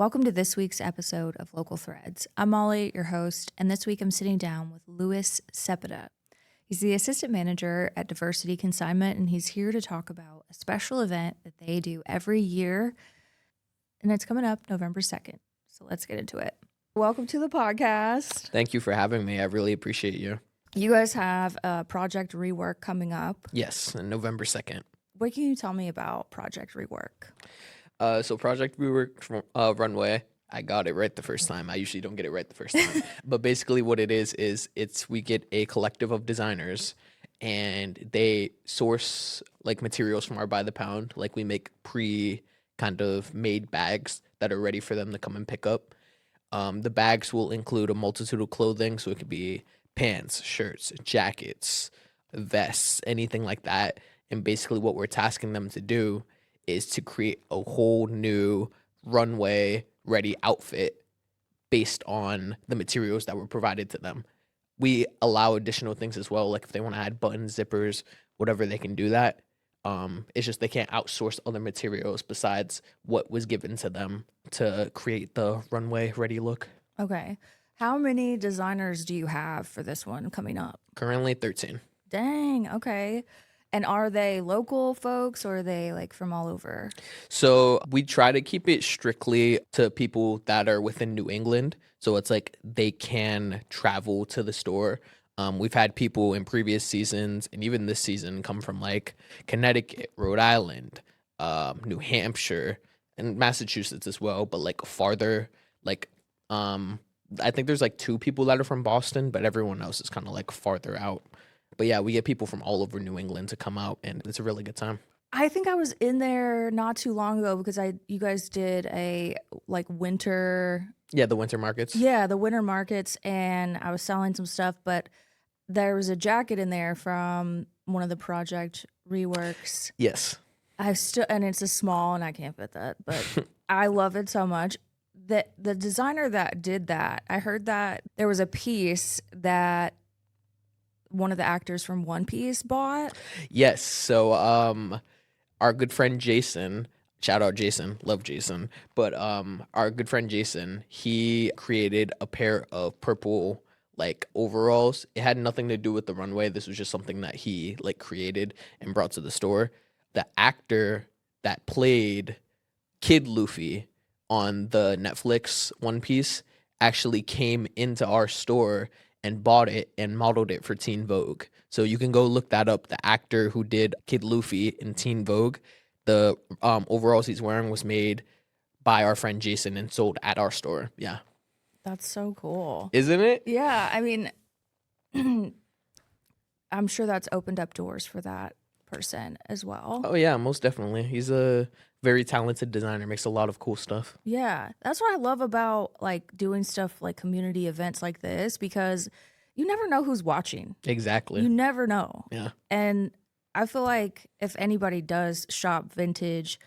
Welcome to this week's episode of Local Threads. I'm Molly, your host, and this week I'm sitting down with Luis Cepeda. He's the assistant manager at Diversity Consignment, and he's here to talk about a special event that they do every year, and it's coming up November 2nd. So let's get into it. Welcome to the podcast. Thank you for having me. I really appreciate you. You guys have a Project Rework coming up. Yes, on November 2nd. What can you tell me about Project Rework? So Project Rework Runway, I got it right the first time. I usually don't get it right the first time. But basically what it is we get a collective of designers and they source like materials from our by the pound. Like we make kind of made bags that are ready for them to come and pick up. The bags will include a multitude of clothing. So it could be pants, shirts, jackets, vests, anything like that. And basically what we're tasking them to do is to create a whole new runway ready outfit based on the materials that were provided to them. We allow additional things as well, like if they want to add buttons, zippers, whatever, they can do that. It's just they can't outsource other materials besides what was given to them to create the runway ready look. Okay. How many designers do you have for this one coming up? Currently 13. Dang, okay. And are they local folks or are they like from all over? So we try to keep it strictly to people that are within New England. So it's like they can travel to the store. We've had people in previous seasons and even this season come from like Connecticut, Rhode Island, New Hampshire, and Massachusetts as well. But like farther, like I think there's like 2 people that are from Boston, but everyone else is kind of like farther out. But yeah, we get people from all over New England to come out, and it's a really good time. I think I was in there not too long ago because you guys did a like winter. Yeah, the winter markets. Yeah, the winter markets, and I was selling some stuff, but there was a jacket in there from one of the Project Reworks. Yes. And it's a small, and I can't fit that, but I love it so much. The designer that did that, I heard that there was a piece that one of the actors from One Piece bought. Yes. So our good friend Jason, shout out Jason, love Jason, but our good friend Jason, he created a pair of purple like overalls. It had nothing to do with the runway. This was just something that he like created and brought to the store. The actor that played Kid Luffy on the Netflix One Piece actually came into our store and bought it and modeled it for Teen Vogue. So you can go look that up. The actor who did Kid Luffy in Teen Vogue, the overalls he's wearing was made by our friend Jason and sold at our store. Yeah. That's so cool. Isn't it? Yeah, I mean, I'm sure that's opened up doors for that person as well. Oh yeah, most definitely. He's a very talented designer, makes a lot of cool stuff. Yeah, that's what I love about like doing stuff like community events like this, because you never know who's watching. Exactly. You never know. Yeah. And I feel like if anybody does shop vintage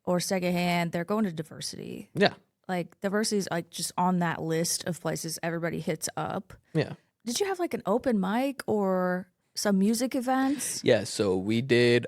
or secondhand, they're going to Diversity. Yeah. Like Diversity is like just on that list of places everybody hits up. Yeah. Did you have like an open mic or some music events? Yeah, so we did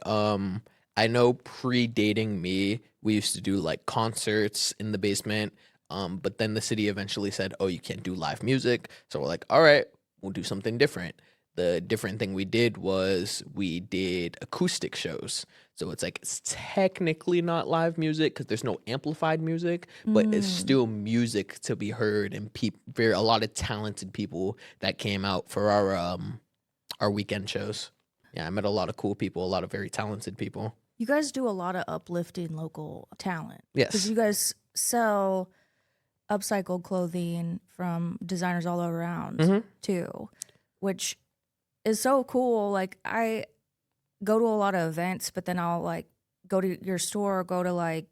I know predating me, we used to do like concerts in the basement, but then the city eventually said, oh, you can't do live music. So we're like, all right, we'll do something different. The different thing we did was we did acoustic shows. So it's technically not live music because there's no amplified music, but it's still music to be heard, and a lot of talented people that came out for our weekend shows. Yeah, I met a lot of cool people, a lot of very talented people. You guys do a lot of uplifting local talent. Yes. Because you guys sell upcycled clothing from designers all around too, which is so cool. Like I go to a lot of events, but then I'll like go to your store, or go to like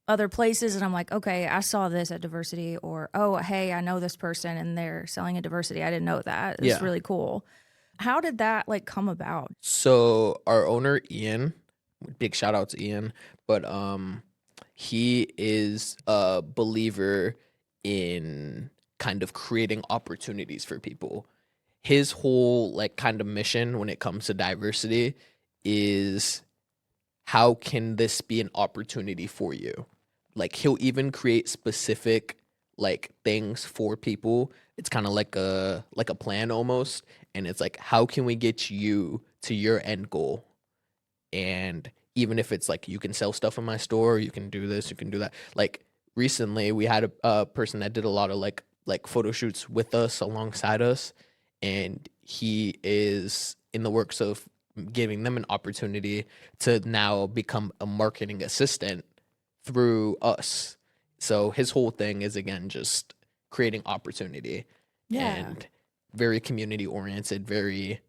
other places, and I'm like, okay, I saw this at Diversity, or oh, hey, I know this person and they're selling at Diversity. I didn't know that. It's really cool. How did that like come about? So our owner Ian, big shout out to Ian, but he is a believer in kind of creating opportunities for people. His whole like kind of mission when it comes to diversity is, how can this be an opportunity for you? Like he'll even create specific like things for people. It's kind of like a plan almost, and it's like how can we get you to your end goal? And even if it's like you can sell stuff in my store, you can do this, you can do that. Like recently, we had a person that did a lot of like photo shoots with us alongside us, and he is in the works of giving them an opportunity to now become a marketing assistant through us. So his whole thing is again just creating opportunity and very community oriented, very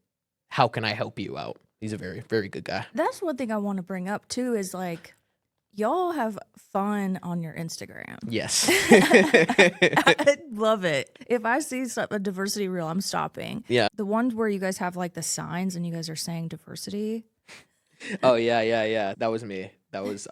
how can I help you out? He's a very, very good guy. That's one thing I want to bring up too is like y'all have fun on your Instagram. Yes. I love it. If I see a diversity reel, I'm stopping. Yeah. The ones where you guys have like the signs and you guys are saying diversity. Oh yeah. That was me. That was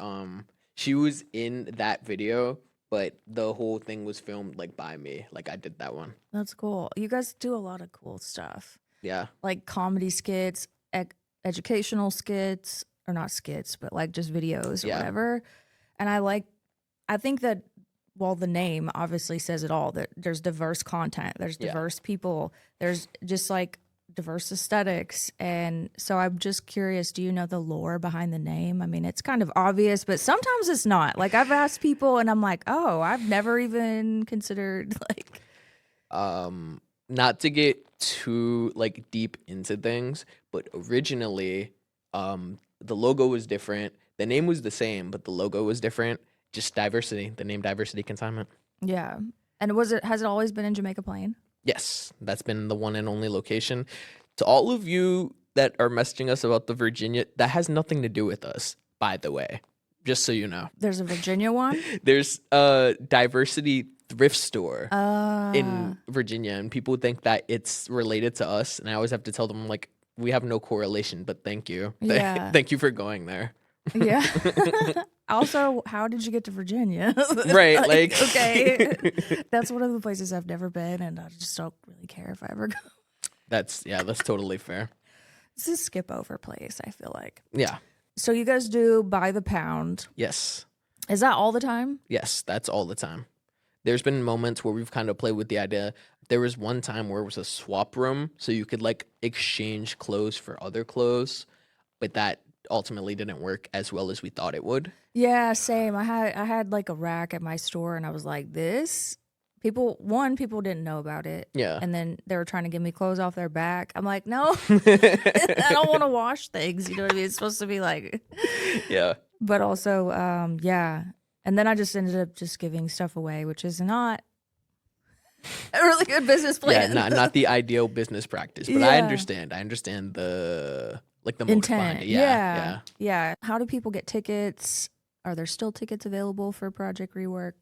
she was in that video, but the whole thing was filmed like by me. Like I did that one. That's cool. You guys do a lot of cool stuff. Yeah. Like comedy skits, educational skits, or not skits, but like just videos or whatever. And I think that, well, the name obviously says it all, that there's diverse content, there's diverse people, there's just like diverse aesthetics. And so I'm just curious, do you know the lore behind the name? I mean, it's kind of obvious, but sometimes it's not. Like I've asked people and I'm like, oh, I've never even considered like. Not to get too like deep into things, but originally, the logo was different. The name was the same, but the logo was different. Just diversity. The name Diversity Consignment. Yeah. And has it always been in Jamaica Plain? Yes, that's been the one and only location. To all of you that are messaging us about the Virginia, that has nothing to do with us, by the way. Just so you know. There's a Virginia one? There's a Diversity thrift store in Virginia, and people think that it's related to us. And I always have to tell them, like, we have no correlation, but thank you. Yeah. Thank you for going there. Yeah. Also, how did you get to Virginia? Right. Like okay. That's one of the places I've never been, and I just don't really care if I ever go. That's totally fair. It's a skip over place, I feel like. Yeah. So you guys do by the pound. Yes. Is that all the time? Yes, that's all the time. There's been moments where we've kind of played with the idea. There was one time where it was a swap room, so you could like exchange clothes for other clothes, but that ultimately didn't work as well as we thought it would. Yeah, same. I had like a rack at my store, and I was like, this people didn't know about it. Yeah. And then they were trying to give me clothes off their back. I'm like, no, I don't want to wash things. You know what I mean? It's supposed to be like, yeah. But also, yeah. And then I just ended up just giving stuff away, which is not a really good business plan. Yeah, not the ideal business practice, but I understand. I understand the motive intent behind it. Yeah. How do people get tickets? Are there still tickets available for Project Rework?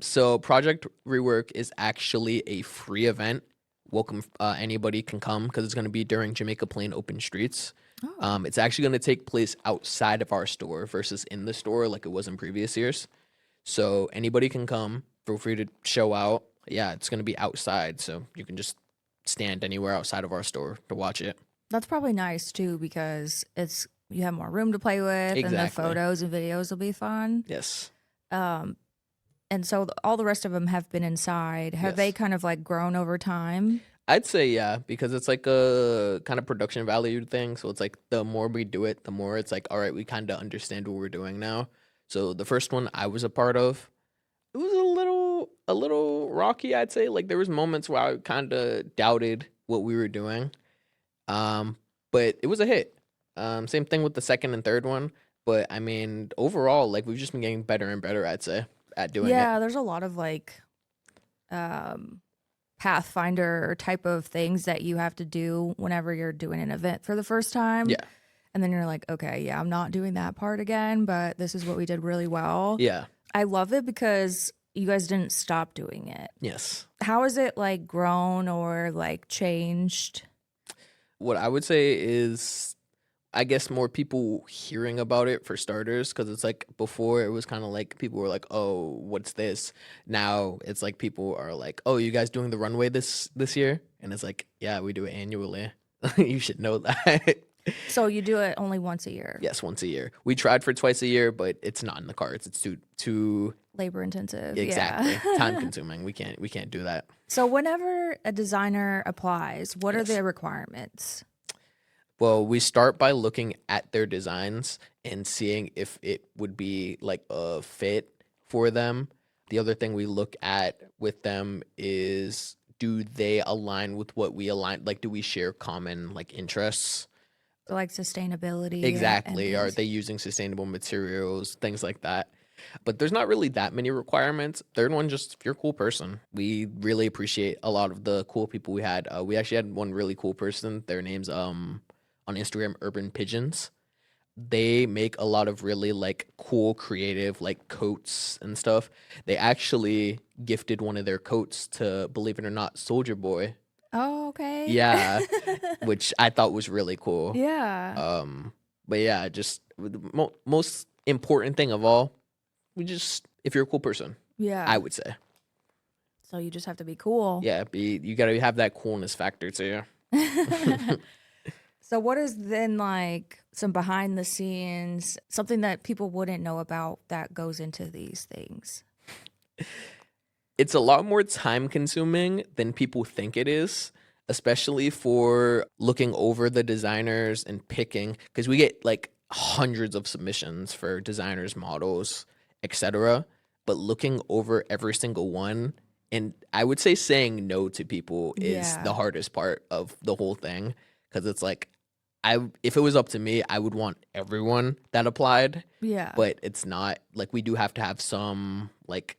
So Project Rework is actually a free event. Welcome, anybody can come because it's going to be during Jamaica Plain Open Streets. Oh. It's actually going to take place outside of our store versus in the store like it was in previous years. So anybody can come. Feel free to show out. Yeah, it's going to be outside, so you can just stand anywhere outside of our store to watch it. That's probably nice too because you have more room to play with, and the photos and videos will be fun. Yes. And so all the rest of them have been inside. Have they kind of like grown over time? I'd say yeah, because it's like a kind of production valued thing. So it's like the more we do it, the more it's like, all right, we kind of understand what we're doing now. So the first one I was a part of, it was a little rocky, I'd say. Like there was moments where I kind of doubted what we were doing. But it was a hit. Same thing with the second and third one. But I mean, overall, like we've just been getting better and better, I'd say, at doing it. Yeah, there's a lot of like Pathfinder type of things that you have to do whenever you're doing an event for the first time. Yeah. And then you're like, okay, yeah, I'm not doing that part again, but this is what we did really well. Yeah. I love it because you guys didn't stop doing it. Yes. How has it like grown or like changed? What I would say is, I guess more people hearing about it for starters, because it's like before it was kind of like people were like, oh, what's this? Now it's like people are like, oh, you guys doing the runway this year? And it's like, yeah, we do it annually. You should know that. So you do it only once a year. Yes, once a year. We tried for twice a year, but it's not in the cards. It's too Labor intensive. exactly Yeah. time consuming. We can't do that. So whenever a designer applies, what are Yes. the requirements? Well, we start by looking at their designs and seeing if it would be like a fit for them. The other thing we look at with them is, do they align with what we align? Like, do we share common like interests? So like sustainability. Exactly. And Are things. they using sustainable materials? Things like that. But there's not really that many requirements. Third one, just if you're a cool person. We really appreciate a lot of the cool people we had. We actually had one really cool person. Their name's on Instagram, Urban Pigeons. They make a lot of really like cool, creative like coats and stuff. They actually gifted one of their coats to, believe it or not, Soldier Boy. Oh, okay. Yeah, which I thought was really cool. Yeah. But yeah, just the most important thing of all, if you're a cool person, Yeah. I would say, So you just have to be cool. yeah, you gotta have that coolness factor too. So what is then like some behind the scenes, something that people wouldn't know about that goes into these things? It's a lot more time consuming than people think it is, especially for looking over the designers and picking, because we get like hundreds of submissions for designers, models, etc. But looking over every single one, and I would say saying no to people is Yeah. the hardest part of the whole thing, because it's like, if it was up to me, I would want everyone that applied, Yeah. but it's not. Like, we do have to have some like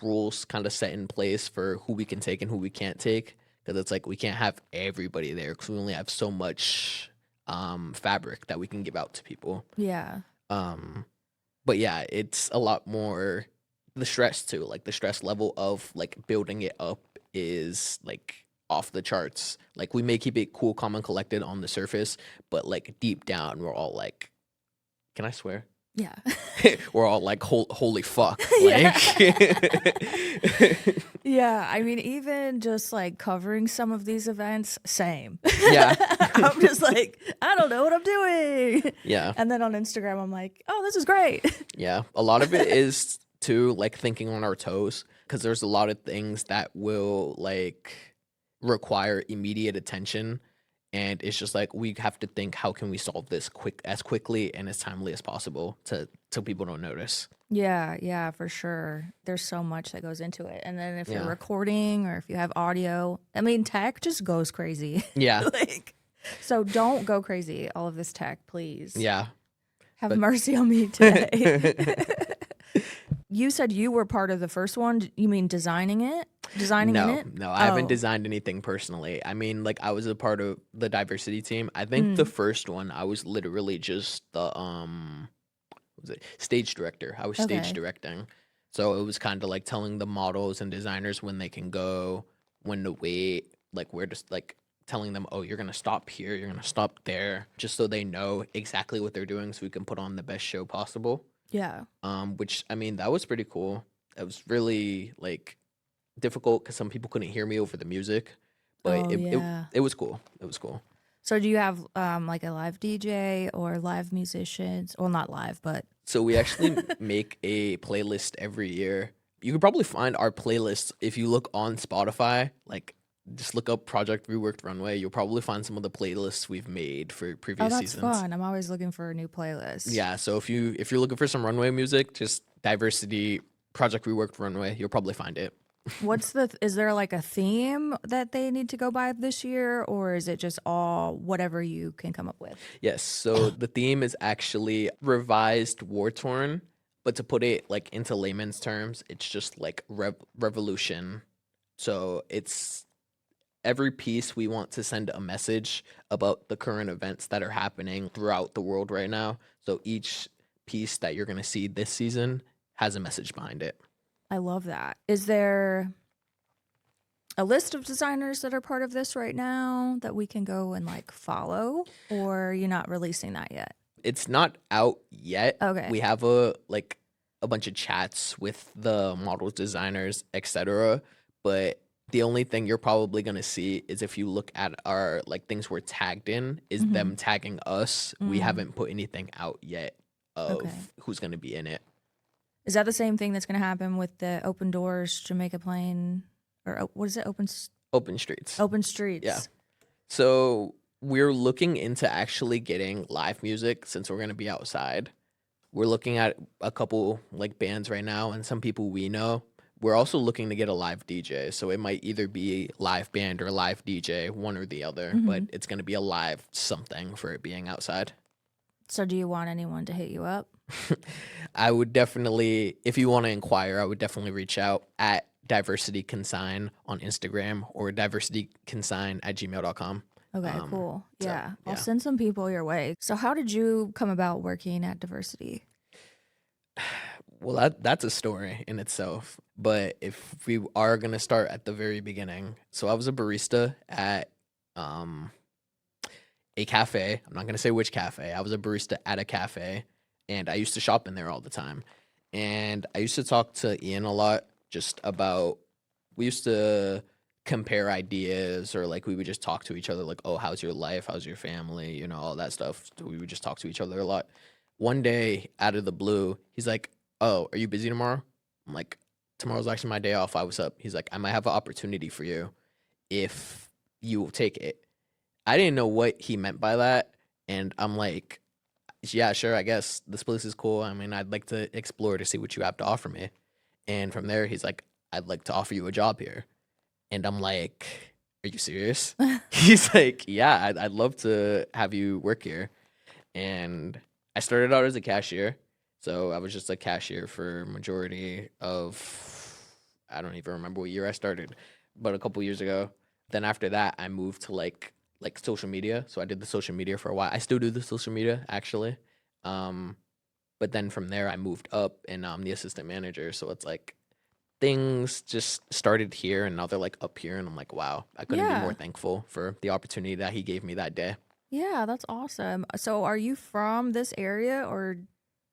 rules kind of set in place for who we can take and who we can't take, because it's like we can't have everybody there because we only have so much fabric that we can give out to people. Yeah. But yeah, it's a lot more the stress too. Like, the stress level of like building it up is like off the charts. Like, we may keep it cool, calm, and collected on the surface, but like deep down, we're all like, can I swear? Yeah. We're all like, holy fuck. Yeah. Like, Yeah. I mean, even just like covering some of these events, same. yeah. I'm just like, I don't know what I'm doing. Yeah. And then on Instagram, I'm like, oh, this is great. Yeah. A lot of it is too like thinking on our toes, because there's a lot of things that will like require immediate attention, and it's just like we have to think, how can we solve this quickly and as timely as possible so people don't notice. Yeah, yeah, for sure. There's so much that goes into it. And then if you're Yeah. recording or if you have audio, I mean, tech just goes crazy. Yeah. Like, so don't go crazy, all of this tech, please. Yeah. Have but- mercy on me today. You said you were part of the first one. You mean designing it? Designing in it? No, I haven't Oh. designed anything personally. I mean, like, I was a part of the diversity team. I think the first one, I was literally just the what was it, stage director. I was Okay. stage directing, so it was kind of like telling the models and designers when they can go, when to wait, like where to like telling them, oh, you're gonna stop here, you're gonna stop there, just so they know exactly what they're doing, so we can put on the best show possible. Yeah. Which, I mean, that was pretty cool. It was really like difficult because some people couldn't hear me over the music, but Oh, yeah. it was cool. It was cool. So do you have like a live DJ or live musicians? Well, not live, but So we actually make a playlist every year. You could probably find our playlist if you look on Spotify. Like, just look up Project Reworked Runway. You'll probably find some of the playlists we've made for previous oh, that's seasons. fun. I'm always looking for a new playlist. Yeah, so if you're looking for some runway music, just Diversity Project Reworked Runway, you'll probably find it. Is there like a theme that they need to go by this year, or is it just all whatever you can come up with? Yes, so the theme is actually revised war torn, but to put it like into layman's terms, it's just like revolution. So it's every piece we want to send a message about the current events that are happening throughout the world right now. So each piece that you're going to see this season has a message behind it. I love that. Is there a list of designers that are part of this right now that we can go and like follow, or you're not releasing that yet? It's not out yet. Okay. We have a bunch of chats with the models, designers, etc. But The only thing you're probably gonna see is if you look at our like things we're tagged in, is them tagging us. We haven't put anything out yet of Okay. who's gonna be in it. Is that the same thing that's going to happen with the Open Doors Jamaica Plain, or what is it? Open streets. Open Streets. Yeah. So we're looking into actually getting live music since we're gonna be outside. We're looking at a couple like bands right now and some people we know. We're also looking to get a live DJ. So it might either be live band or live DJ, one or the other, but it's going to be a live something for it being outside. So do you want anyone to hit you up? I would definitely, if you want to inquire, I would definitely reach out at Diversity Consign on Instagram or diversityconsign@gmail.com. Okay, cool. so, Yeah. I'll yeah. send some people your way. So how did you come about working at Diversity? Well, that's a story in itself. But if we are going to start at the very beginning, so I was a barista at a cafe. I'm not going to say which cafe. I was a barista at a cafe, and I used to shop in there all the time. And I used to talk to Ian a lot just about, we used to compare ideas, or like we would just talk to each other like, oh, how's your life? How's your family? You know, all that stuff. So we would just talk to each other a lot. One day, out of the blue, he's like, oh, are you busy tomorrow? I'm like, tomorrow's actually my day off. What's up? He's like, I might have an opportunity for you if you will take it. I didn't know what he meant by that. And I'm like, yeah, sure, I guess this place is cool. I mean, I'd like to explore to see what you have to offer me. And from there, he's like, I'd like to offer you a job here. And I'm like, are you serious? He's like, yeah, I'd love to have you work here. And I started out as a cashier. So I was just a cashier for majority of, I don't even remember what year I started, but a couple years ago. Then after that, I moved to like social media. So I did the social media for a while. I still do the social media actually. But then from there, I moved up and I'm the assistant manager. So it's like things just started here and now they're like up here. And I'm like, wow, I couldn't be more thankful for the opportunity that he gave me that day. Yeah, that's awesome. So are you from this area, or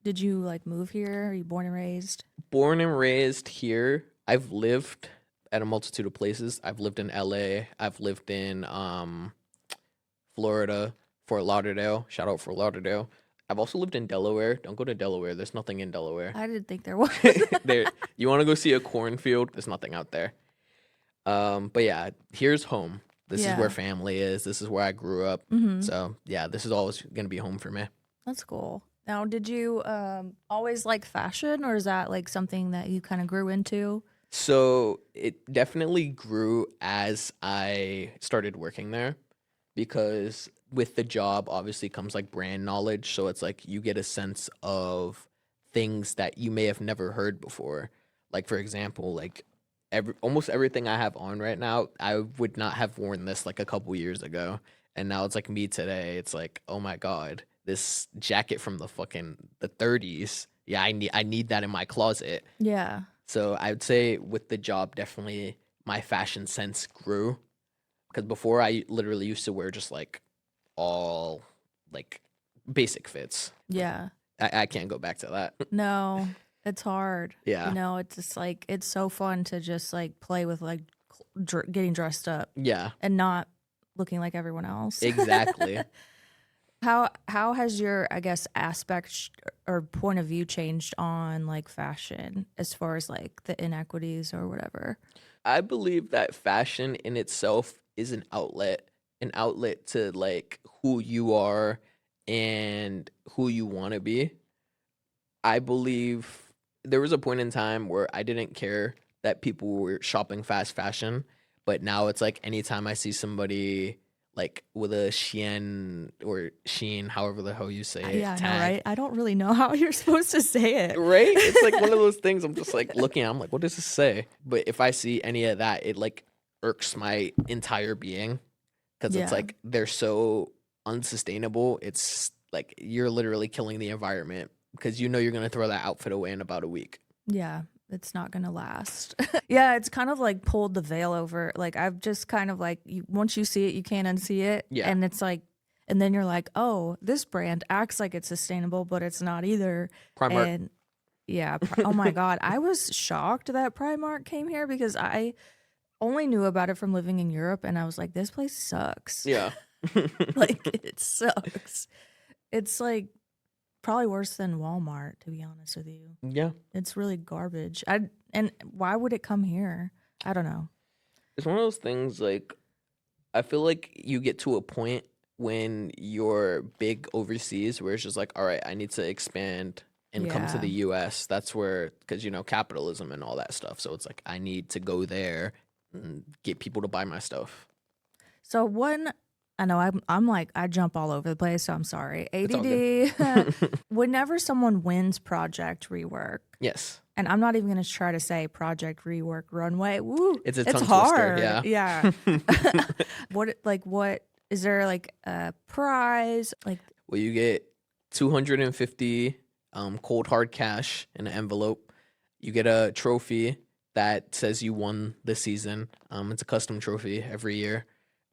did you like move here? Are you born and raised? Born and raised here. I've lived at a multitude of places. I've lived in LA. I've lived in Florida, Fort Lauderdale. Shout out Fort Lauderdale. I've also lived in Delaware. Don't go to Delaware. There's nothing in Delaware. I didn't think there was. There, you want to go see a cornfield? There's nothing out there. But yeah, here's home. This is where family is. This is where I grew up. So yeah, this is always gonna be home for me. That's cool. Now, did you always like fashion, or is that like something that you kind of grew into? So it definitely grew as I started working there, because with the job obviously comes like brand knowledge. So it's like you get a sense of things that you may have never heard before. Like for example, like almost everything I have on right now, I would not have worn this like a couple years ago. And now it's like me today. It's like, oh my God, this jacket from the 30s. Yeah, I need that in my closet. Yeah. So I would say with the job, definitely my fashion sense grew. Because before I literally used to wear just like all like basic fits. Yeah. I can't go back to that. No, it's hard. Yeah. You know, it's just like, it's so fun to just like play with like getting dressed up. Yeah. And not looking like everyone else. Exactly. How has your, I guess, aspect or point of view changed on like fashion as far as like the inequities or whatever? I believe that fashion in itself is an outlet to like who you are and who you want to be. I believe there was a point in time where I didn't care that people were shopping fast fashion, but now it's like anytime I see somebody like with a Sheen, however the hell you say it. Yeah, I know, tag. right? I don't really know how you're supposed to say it. Right? It's like one of those things I'm just like looking at, I'm like, what does this say? But if I see any of that, it like irks my entire being, because it's like they're so unsustainable. It's like you're literally killing the environment because you know you're going to throw that outfit away in about a week. Yeah, it's not going to last. Yeah, it's kind of like pulled the veil over. Like I've just kind of like, once you see it, you can't unsee it. Yeah. And it's like, and then you're like, oh, this brand acts like it's sustainable, but it's not either. Primark. And yeah, oh my God. I was shocked that Primark came here because I only knew about it from living in Europe, and I was like, this place sucks. Yeah. Like, it sucks. It's like probably worse than Walmart, to be honest with you. Yeah. It's really garbage. And why would it come here? I don't know. It's one of those things, like, I feel like you get to a point when you're big overseas where it's just like, all right, I need to expand and come to Yeah. the US. That's where, because, capitalism and all that stuff. So it's like, I need to go there and get people to buy my stuff. So I know I'm like, I jump all over the place, so I'm sorry. It's all ADD. Whenever someone wins Project Rework, Yes. and I'm not even going to try to say Project Rework Runway. Woo, It's a tongue hard. twister. Yeah. What is there like a prize? Like, Well, you get 250 cold hard cash in an envelope. You get a trophy that says you won the season. It's a custom trophy every year.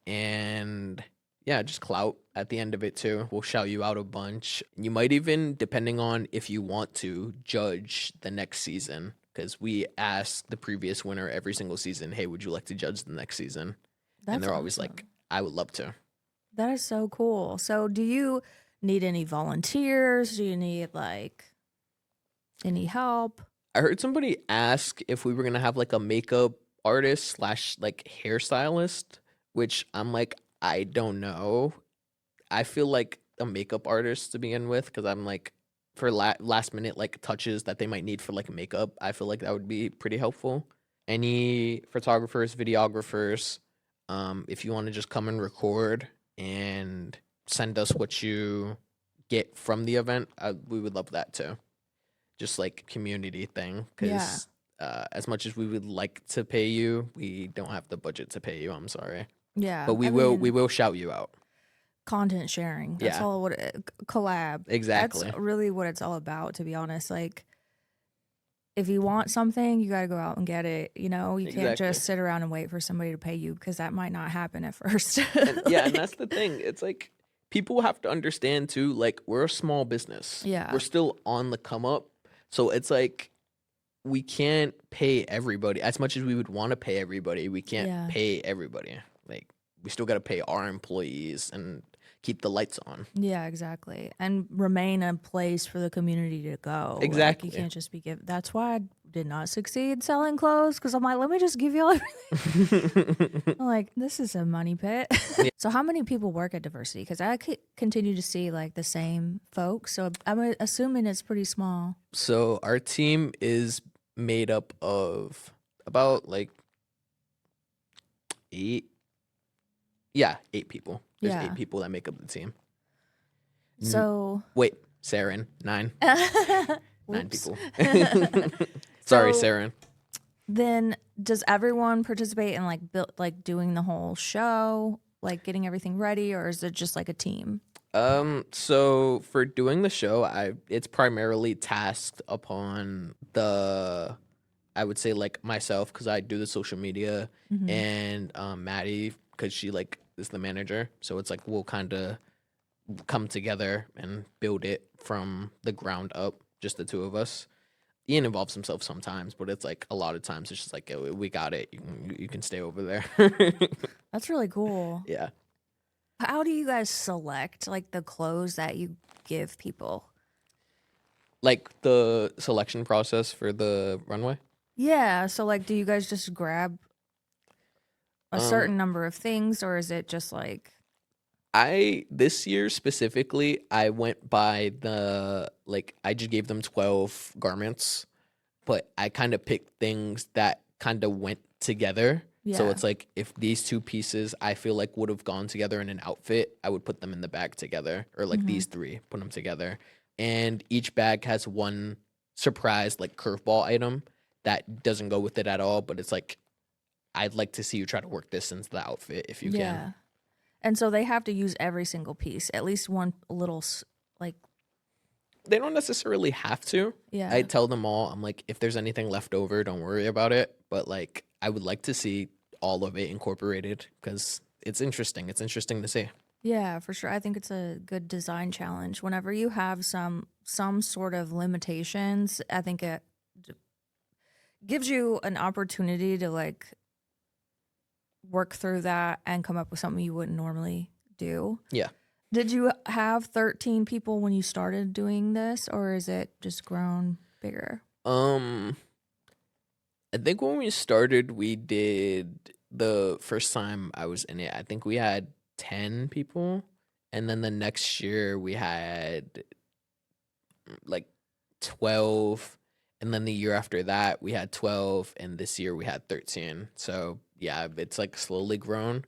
And yeah, just clout at the end of it too. We'll shout you out a bunch. You might even, depending on if you want to, judge the next season. Because we ask the previous winner every single season, hey, would you like to judge the next season? And they're always like, I would love to. That is so cool. So do you need any volunteers? Do you need like any help? I heard somebody ask if we were going to have like a makeup artist slash like hairstylist, which I'm like, I don't know. I feel like a makeup artist to begin with, because I'm like, for last minute like touches that they might need for like makeup, I feel like that would be pretty helpful. Any photographers, videographers, if you want to just come and record and send us what you get from the event, we would love that too. Just like community thing, because as much as we would like to pay you, we don't have the budget to pay you. I'm sorry. Yeah, But we will shout you out. Content sharing. That's all what collab. Exactly. That's really what it's all about, to be honest. Like, if you want something, you got to go out and get it. You can't just sit around and wait for somebody to pay you, because that might not happen at first. And that's the thing. It's like, people have to understand too, like, we're a small business. Yeah. We're still on the come up. So it's like, we can't pay everybody as much as we would want to pay everybody. We can't pay everybody. Like, we still got to pay our employees and keep the lights on. Yeah, exactly. And remain a place for the community to go. Exactly. Like, you can't just be given. That's why I did not succeed selling clothes, because I'm like, let me just give you all everything. I'm like, this is a money pit. So how many people work at Diversity? Because I continue to see like the same folks. So I'm assuming it's pretty small. So our team is made up of about like 8 people. There's 8 people that make up the team. So wait, Saren, 9. 9 people. Sorry, Saren. Then does everyone participate in like doing the whole show, like getting everything ready, or is it just like a team? So for doing the show, it's primarily tasked upon I would say like myself, because I do the social media, and Maddie, because she like is the manager. So it's like we'll kind of come together and build it from the ground up, just the two of us. Ian involves himself sometimes, but it's like a lot of times it's just like, oh, we got it. You can stay over there. That's really cool. Yeah. How do you guys select like the clothes that you give people? Like the selection process for the runway? Yeah. So like, do you guys just grab a certain number of things, or is it just like? This year specifically, I went by I just gave them 12 garments, but I kind of picked things that kind of went together. Yeah. So it's like, if these 2 pieces I feel like would have gone together in an outfit, I would put them in the bag together, or like these 3, put them together. And each bag has one surprise like curveball item that doesn't go with it at all, but it's like, I'd like to see you try to work this into the outfit if you can. And so they have to use every single piece, at least one little like. They don't necessarily have to. Yeah. I tell them all, I'm like, if there's anything left over, don't worry about it. But like, I would like to see all of it incorporated, because it's interesting. It's interesting to see. Yeah, for sure. I think it's a good design challenge. Whenever you have some sort of limitations, I think it gives you an opportunity to like work through that and come up with something you wouldn't normally do. Yeah. Did you have 13 people when you started doing this, or is it just grown bigger? I think when we started, we did the first time I was in it, I think we had 10 people. And then the next year we had like 12. And then the year after that we had 12. And this year we had 13. So yeah, it's like slowly grown.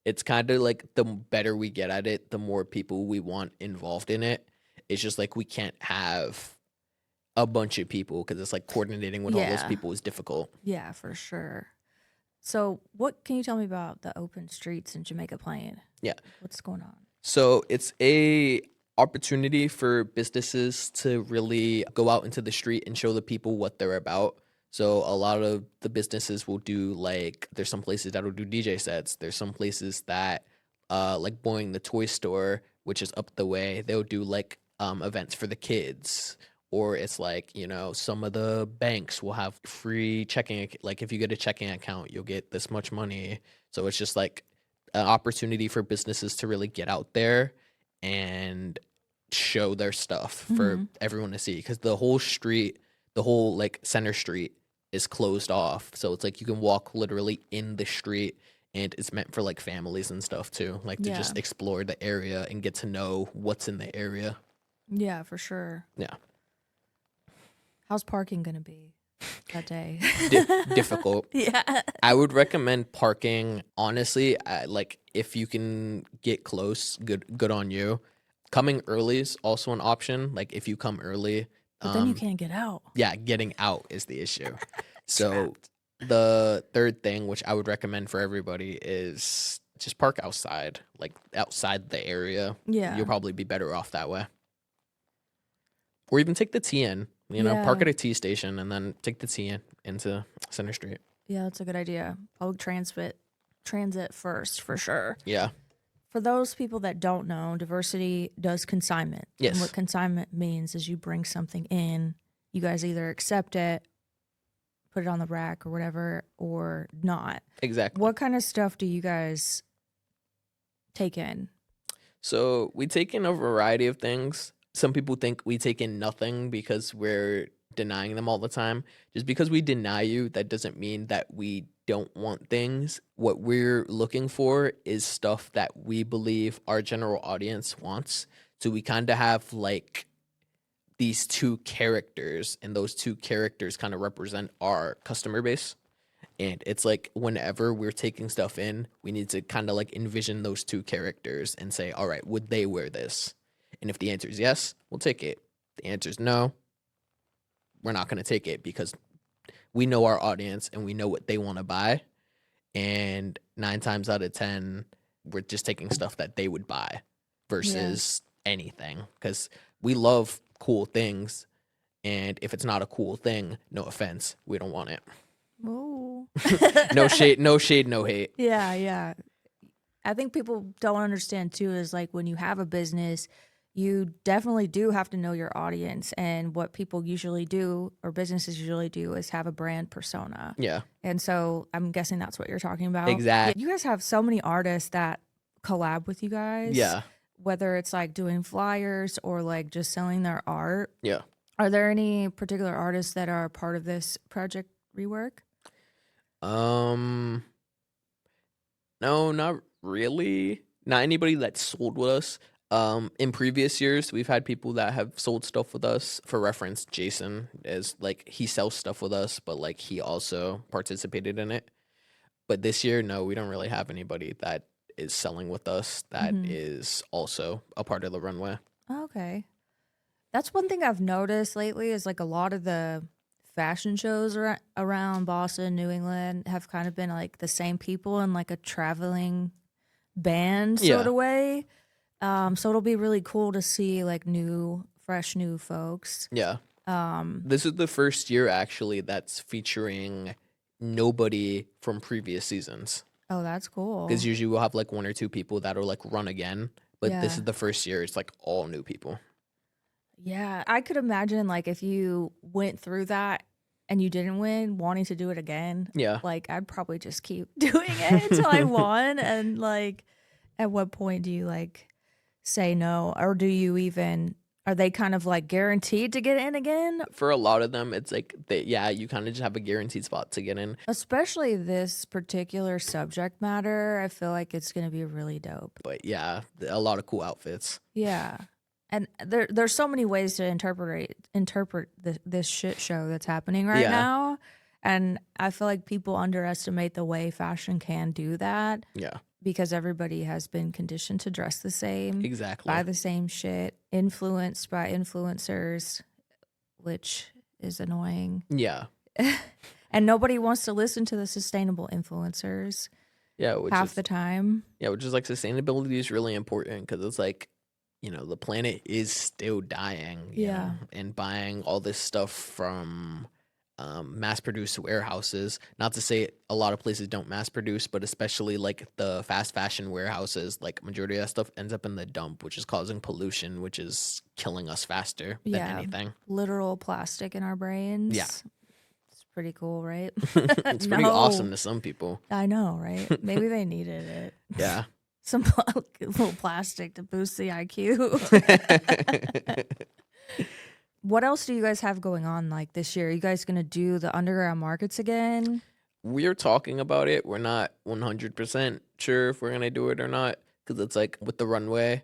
It's kind of like the better we get at it, the more people we want involved in it. It's just like we can't have a bunch of people because it's like coordinating with all those Yeah. people is difficult. Yeah, for sure. So what can you tell me about the open streets in Jamaica Plain? Yeah. What's going on? So it's a opportunity for businesses to really go out into the street and show the people what they're about. So a lot of the businesses will do like, there's some places that will do DJ sets. There's some places that like Boeing the toy store, which is up the way, they'll do like events for the kids. Or it's like, you know, some of the banks will have free checking. Like if you get a checking account, you'll get this much money. So it's just like an opportunity for businesses to really get out there and show their stuff for everyone to see. Because the whole street, the whole like center street is closed off. So it's like you can walk literally in the street, and it's meant for like families and stuff too. Like to just explore the area and get to know what's in the area. Yeah, for sure. Yeah. How's parking going to be that day? Difficult. Yeah. I would recommend parking, honestly, like if you can get close, good on you. Coming early is also an option. Like if you come early. But then you can't get out. Yeah, getting out is the issue. So the third thing, which I would recommend for everybody, is just park outside, like outside the area. Yeah. You'll probably be better off that way. Or even take the T in. You know, park at a T station and then take the T in into Center Street. Yeah, that's a good idea. Public transit first, for sure. Yeah. For those people that don't know, Diversity does consignment. Yes. And what consignment means is you bring something in, you guys either accept it, put it on the rack or whatever, or not. Exactly. What kind of stuff do you guys take in? So we take in a variety of things. Some people think we take in nothing because we're denying them all the time. Just because we deny you, that doesn't mean that we don't want things. What we're looking for is stuff that we believe our general audience wants. So we kind of have like these two characters, and those two characters kind of represent our customer base. And it's like whenever we're taking stuff in, we need to kind of like envision those two characters and say, all right, would they wear this? And if the answer is yes, we'll take it. If the answer is no, we're not going to take it because we know our audience and we know what they want to buy. And 9 times out of 10, we're just taking stuff that they would buy versus anything, because we love cool things. And if it's not a cool thing, no offense, we don't want it. Ooh. No shade, no hate. Yeah. I think people don't understand too is like when you have a business, you definitely do have to know your audience, and what people usually do or businesses usually do is have a brand persona. Yeah. And so I'm guessing that's what you're talking about. Exactly. You guys have so many artists that collab with you guys. Yeah. Whether it's like doing flyers or like just selling their art. Yeah. Are there any particular artists that are part of this Project Rework? No, not really. Not anybody that sold with us. In previous years, we've had people that have sold stuff with us. For reference, Jason is like, he sells stuff with us, but like he also participated in it. But this year, no, we don't really have anybody that is selling with us that is also a part of the runway. Okay. That's one thing I've noticed lately is like a lot of the fashion shows around Boston, New England have kind of been like the same people in like a traveling band sort of way. So it'll be really cool to see like fresh new folks. Yeah. This is the first year actually that's featuring nobody from previous seasons. Oh, that's cool. Because usually we'll have like 1 or 2 people that'll like run again. But this is the first year it's like all new people. Yeah, I could imagine like if you went through that and you didn't win, wanting to do it again. Yeah. Like, I'd probably just keep doing it until I won. And like, at what point do you like say no? Or do you even, are they kind of like guaranteed to get in again? For a lot of them, it's like, you kind of just have a guaranteed spot to get in. Especially this particular subject matter, I feel like it's going to be really dope. But yeah, a lot of cool outfits. Yeah. And there's so many ways to interpret this shit show that's happening right now. And I feel like people underestimate the way fashion can do that. Yeah. Because everybody has been conditioned to dress the same. Exactly. Buy the same shit. Influenced by influencers, which is annoying. Yeah. And nobody wants to listen to the sustainable influencers. Yeah. Half the time. Yeah, which is like sustainability is really important because it's like, you know, the planet is still dying. You know, and buying all this stuff from mass-produced warehouses. Not to say a lot of places don't mass-produce, but especially like the fast fashion warehouses, like majority of that stuff ends up in the dump, which is causing pollution, which is killing us faster than anything. Literal plastic in our brains. Yeah. It's pretty cool, right? It's pretty awesome to some people. I know, right? Maybe they needed it. Yeah. Some little plastic to boost the IQ. What else do you guys have going on like this year? Are you guys going to do the underground markets again? We're talking about it. We're not 100% sure if we're going to do it or not because it's like with the runway,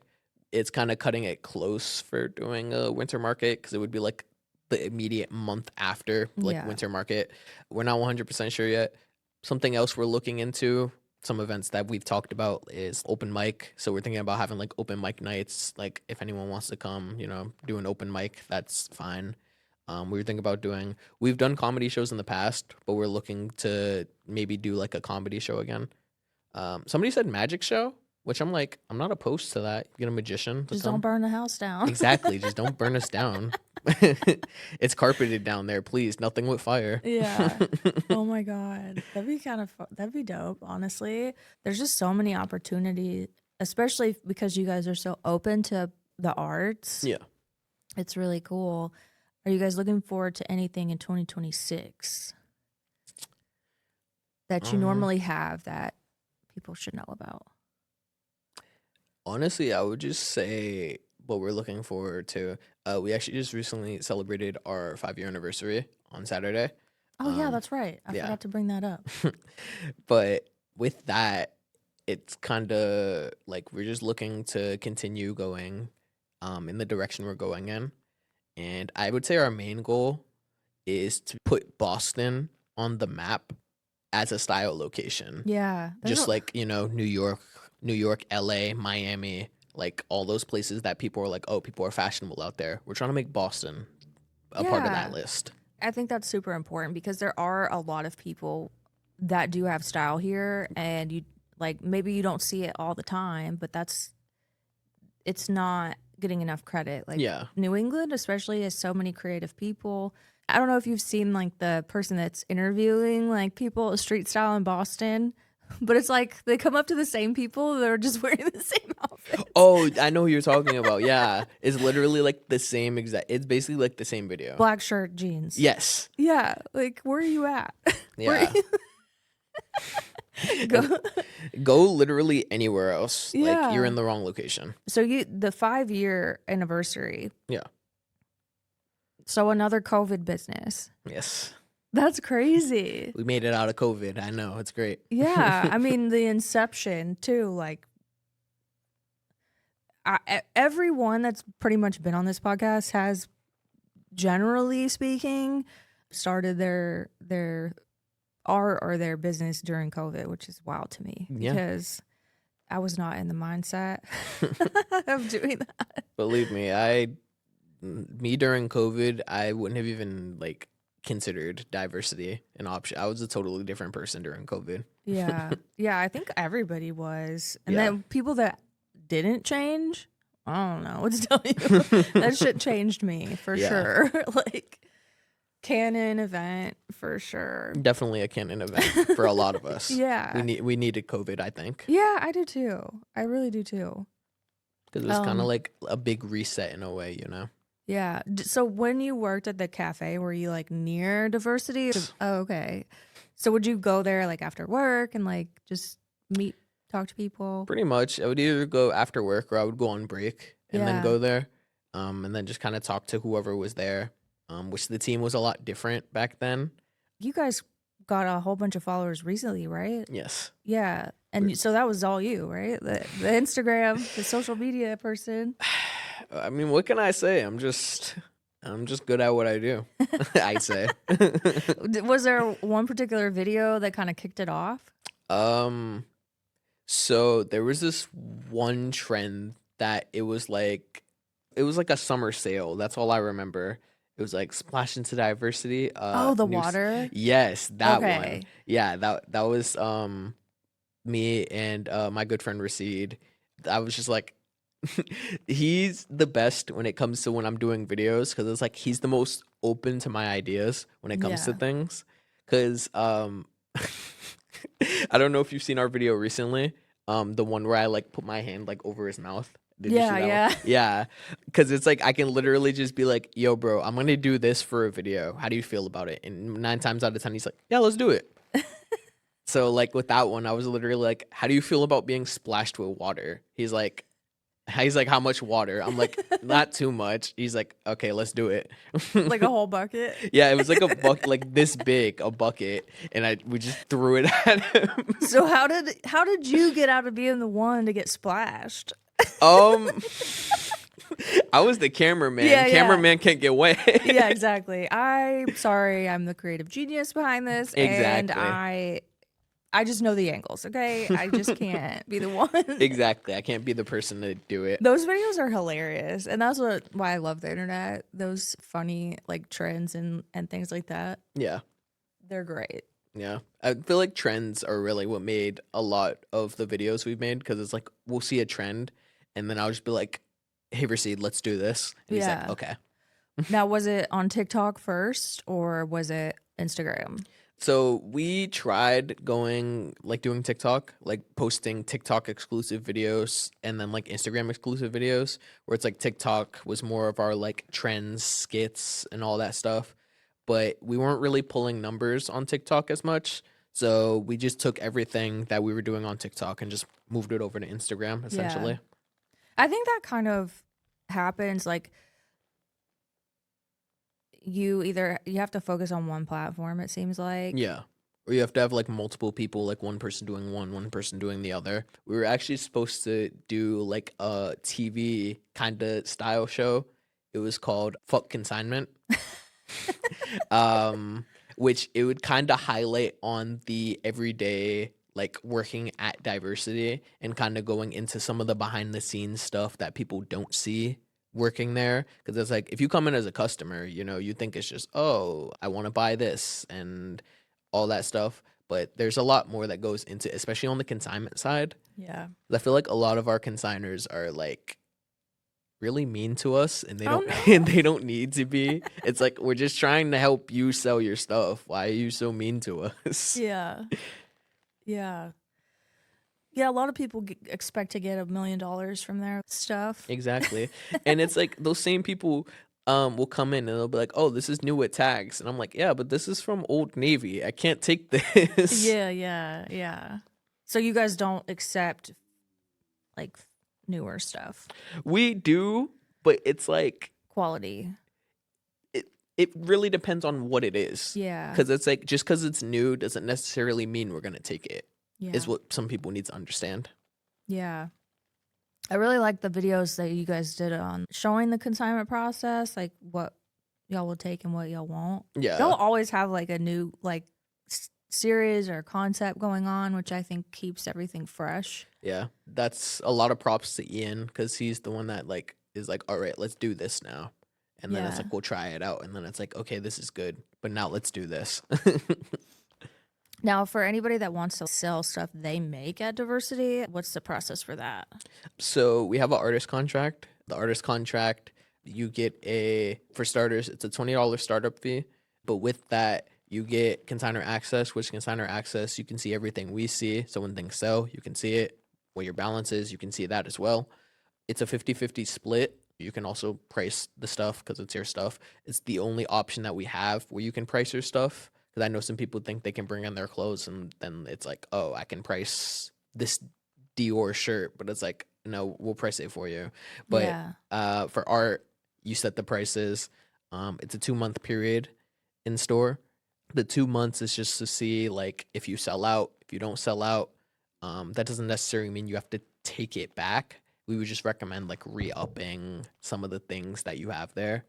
it's kind of cutting it close for doing a winter market because it would be like the immediate month after like winter market. We're not 100% sure yet. Something else we're looking into, some events that we've talked about is open mic. So we're thinking about having like open mic nights. Like if anyone wants to come, you know, do an open mic, that's fine. We were thinking about we've done comedy shows in the past, but we're looking to maybe do like a comedy show again. Somebody said magic show, which I'm like, I'm not opposed to that. You get a magician. Just don't burn the house down. Exactly. Just don't burn us down. It's carpeted down there, please. Nothing with fire. Yeah. Oh my God. That'd be kind of that'd be dope, honestly. There's just so many opportunities, especially because you guys are so open to the arts. Yeah. It's really cool. Are you guys looking forward to anything in 2026 that you normally have that people should know about? Honestly, I would just say what we're looking forward to. We actually just recently celebrated our 5-year anniversary on Saturday. Oh, yeah, that's right. I forgot to bring that up. But with that, it's kind of like we're just looking to continue going in the direction we're going in. And I would say our main goal is to put Boston on the map as a style location. Yeah. Just like, you know, New York, LA, Miami, like all those places that people are like, oh, people are fashionable out there. We're trying to make Boston a part of that list. I think that's super important because there are a lot of people that do have style here, and you like maybe you don't see it all the time, but it's not getting enough credit. Like New England especially has so many creative people. I don't know if you've seen like the person that's interviewing like people street style in Boston, but it's like they come up to the same people that are just wearing the same outfits. Oh, I know who you're talking about. Yeah. It's literally like the same it's basically like the same video. Black shirt, jeans. Yes. Yeah. Like, where are you at? Yeah. Go literally anywhere else. Yeah. Like you're in the wrong location. So the 5-year anniversary. Yeah. So another COVID business. Yes. That's crazy. We made it out of COVID. I know. It's great. Yeah. I mean, the inception too, like everyone that's pretty much been on this podcast has, generally speaking, started their art or their business during COVID, which is wild to me because I was not in the mindset of doing that. Believe me, me during COVID, I wouldn't have even like considered diversity an option. I was a totally different person during COVID. Yeah. Yeah, I think everybody was. And then people that didn't change, I don't know what to tell you. That shit changed me for sure. Like canon event for sure. Definitely a canon event for a lot of us. Yeah. We needed COVID, I think. Yeah, I do too. I really do too. Because it was kind of like a big reset in a way, you know? Yeah. So when you worked at the cafe, were you like near Diversity? Oh, okay. So would you go there like after work and like just meet, talk to people? Pretty much, I would either go after work or I would go on break and then Yeah. go there, and then just kind of talk to whoever was there. Which the team was a lot different back then. You guys got a whole bunch of followers recently, right? Yes. Yeah. And so that was all you, right? The Instagram, the social media person. I mean, what can I say? I'm just good at what I do. I say. Was there one particular video that kind of kicked it off? So there was this one trend that it was like a summer sale. That's all I remember. It was like splash into diversity. Oh, the water. Yes, that one. Okay. Yeah, that was me and my good friend Racine. I was just like, he's the best when it comes to when I'm doing videos because it's like he's the most open to my ideas when it comes to Yeah. things. Because I don't know if you've seen our video recently, the one where I like put my hand like over his mouth. Did you see that one? Yeah. Yeah, because it's like I can literally just be like, "Yo, bro, I'm gonna do this for a video. How do you feel about it?" And 9 times out of 10, he's like, "Yeah, let's do it." So like with that one, I was literally like, "How do you feel about being splashed with water?" He's like, "How much water?" I'm like, "Not too much." He's like, "Okay, let's do it." Like a whole bucket. Yeah, it was like a bucket, like this big, a bucket, and we just threw it at him. So how did you get out of being the one to get splashed? I was the cameraman. Yeah, yeah. Cameraman can't get wet. Yeah, exactly. I'm sorry, I'm the creative genius behind this, and Exactly. I just know the angles, okay? I just can't be the one. Exactly. I can't be the person to do it. Those videos are hilarious, and that's why I love the internet. Those funny like trends and things like that. Yeah. They're great. Yeah. I feel like trends are really what made a lot of the videos we've made because it's like we'll see a trend and then I'll just be like, "Hey, Racine, let's do this." And he's like, Yeah. "Okay." Now, was it on TikTok first or was it Instagram? So we tried doing TikTok, like posting TikTok exclusive videos and then like Instagram exclusive videos where it's like TikTok was more of our like trends, skits and all that stuff. But we weren't really pulling numbers on TikTok as much. So we just took everything that we were doing on TikTok and just moved it over to Instagram essentially. Yeah. I think that kind of happens like you have to focus on one platform, it seems like. Yeah. Or you have to have like multiple people, like one person doing one person doing the other. We were actually supposed to do like a TV kind of style show. It was called Fuck Consignment. Which it would kind of highlight on the everyday like working at Diversity and kind of going into some of the behind the scenes stuff that people don't see working there, because it's like if you come in as a customer, you think it's just, oh, I want to buy this and all that stuff, but there's a lot more that goes into it, especially on the consignment side. Yeah. I feel like a lot of our consigners are like really mean to us and they Oh, don't no. and they don't need to be. It's like we're just trying to help you sell your stuff. Why are you so mean to us? Yeah. Yeah. Yeah, a lot of people expect to get $1 million from their stuff. Exactly. And it's like those same people will come in and they'll be like, "Oh, this is new with tags." And I'm like, "Yeah, but this is from Old Navy. I can't take this." Yeah. So you guys don't accept like newer stuff. We do, but it's like Quality. it really depends on what it is. Yeah. Because it's like just because it's new doesn't necessarily mean we're gonna take it. Yeah. Is what some people need to understand. Yeah. I really like the videos that you guys did on showing the consignment process, like what y'all will take and what y'all won't. Yeah. Y'all always have like a new like series or concept going on, which I think keeps everything fresh. Yeah. That's a lot of props to Ian because he's the one that like is like, "All right, let's do this now." And then it's Yeah. like, we'll try it out. And then it's like, okay, this is good. But now let's do this. Now, for anybody that wants to sell stuff they make at Diversity, what's the process for that? So we have an artist contract. The artist contract, you get for starters, it's a $20 startup fee. But with that, you get consignor access, which consignor access, you can see everything we see. So when things sell, you can see it. What your balance is, you can see that as well. It's a 50-50 split. You can also price the stuff because it's your stuff. It's the only option that we have where you can price your stuff. Because I know some people think they can bring in their clothes and then it's like, oh, I can price this Dior shirt, but it's like, no, we'll price it for you. But Yeah. for art, you set the prices. It's a 2-month period in store. The 2 months is just to see like if you sell out, if you don't sell out. That doesn't necessarily mean you have to take it back. We would just recommend like re-upping some of the things that you have there.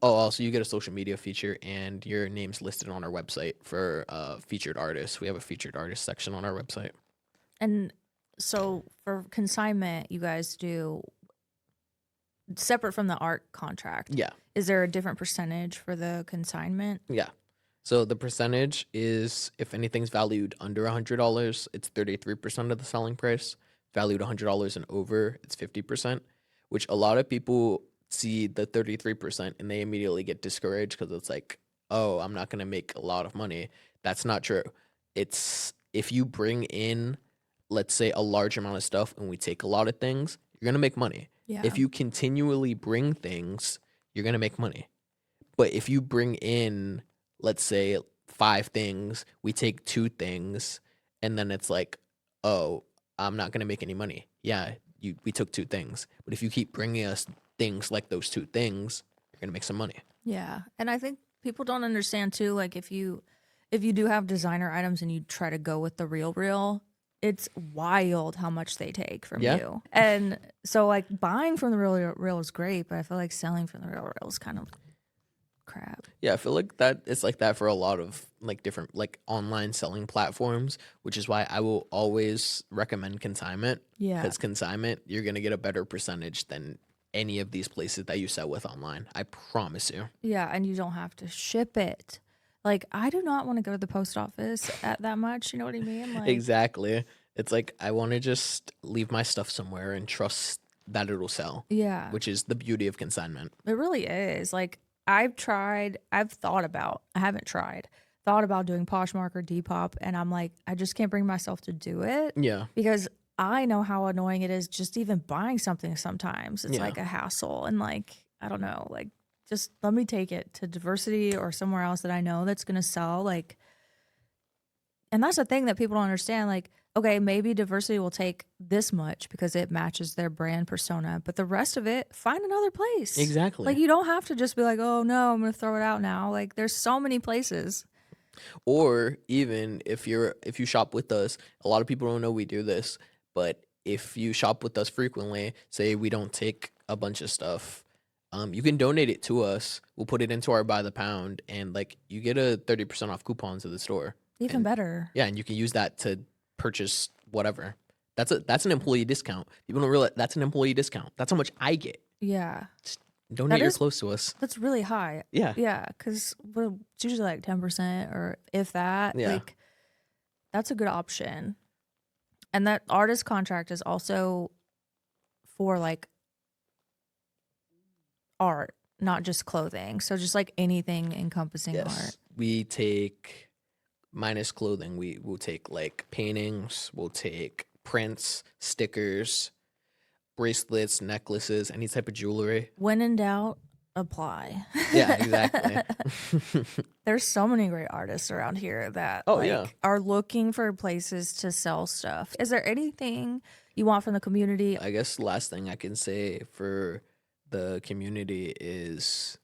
Also you get a social media feature and your name's listed on our website for featured artists. We have a featured artist section on our website. And so for consignment, you guys do separate from the art contract. Yeah. Is there a different percentage for the consignment? Yeah. So the percentage is if anything's valued under $100, it's 33% of the selling price. Valued $100 and over, it's 50%, which a lot of people see the 33% and they immediately get discouraged because it's like, oh, I'm not going to make a lot of money. That's not true. It's if you bring in, let's say, a large amount of stuff and we take a lot of things, you're going to make money. Yeah. If you continually bring things, you're going to make money. But if you bring in, let's say, 5 things, we take 2 things, and then it's like, oh, I'm not going to make any money. Yeah, we took 2 things. But if you keep bringing us things like those 2 things, you're going to make some money. Yeah. And I think people don't understand too, like if you do have designer items and you try to go with the real, it's wild how much they take from you. And so like buying from the real is great, but I feel like selling from the real is kind of crap. Yeah, I feel like that it's like that for a lot of like different like online selling platforms, which is why I will always recommend consignment. Yeah. Because consignment, you're gonna get a better percentage than any of these places that you sell with online. I promise you. Yeah, and you don't have to ship it. Like I do not want to go to the post office at that much. You know what I mean? Like Exactly. It's like I want to just leave my stuff somewhere and trust that it'll sell. Yeah. Which is the beauty of consignment. It really is. Like I haven't thought about doing Poshmark or Depop, and I'm like, I just can't bring myself to do it. Yeah. Because I know how annoying it is just even buying something sometimes. It's like a hassle. And like, I don't know, like just let me take it to Diversity or somewhere else that I know that's gonna sell. Like, and that's the thing that people don't understand. Like, okay, maybe Diversity will take this much because it matches their brand persona, but the rest of it, find another place. Exactly. Like, you don't have to just be like, oh no, I'm gonna throw it out now. Like, there's so many places. Or even if you shop with us, a lot of people don't know we do this, but if you shop with us frequently, say we don't take a bunch of stuff, you can donate it to us. We'll put it into our by the pound, and like you get a 30% off coupon to the store. Even better. Yeah, and you can use that to purchase whatever. That's an employee discount. People don't realize that's an employee discount. That's how much I get. Yeah. Just donate your clothes to us. That's really high. Yeah. Yeah, because it's usually like 10% or if that. Yeah. Like, that's a good option. And that artist contract is also for like art, not just clothing. So just like anything encompassing art. We take minus clothing. We will take like paintings, we'll take prints, stickers, bracelets, necklaces, any type of jewelry. When in doubt, apply. Yeah, exactly. There's so many great artists around here that are looking for places to sell stuff. Is there anything you want from the community? I guess the last thing I can say for the community is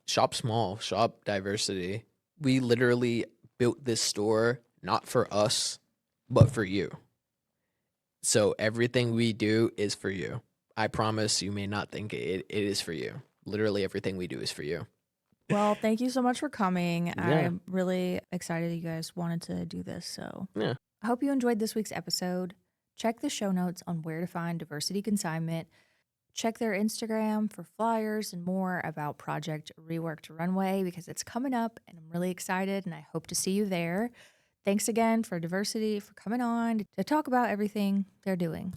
shop small, shop diversity. We literally built this store not for us, but for you. So everything we do is for you. I promise you may not think it is for you. Literally everything we do is for you. Well, thank you so much for coming. Yeah. I'm really excited you guys wanted to do this. So yeah. I hope you enjoyed this week's episode. Check the show notes on where to find Diversity Consignment. Check their Instagram for flyers and more about Project Reworked Runway because it's coming up and I'm really excited and I hope to see you there. Thanks again for Diversity for coming on to talk about everything they're doing.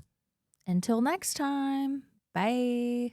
Until next time, bye.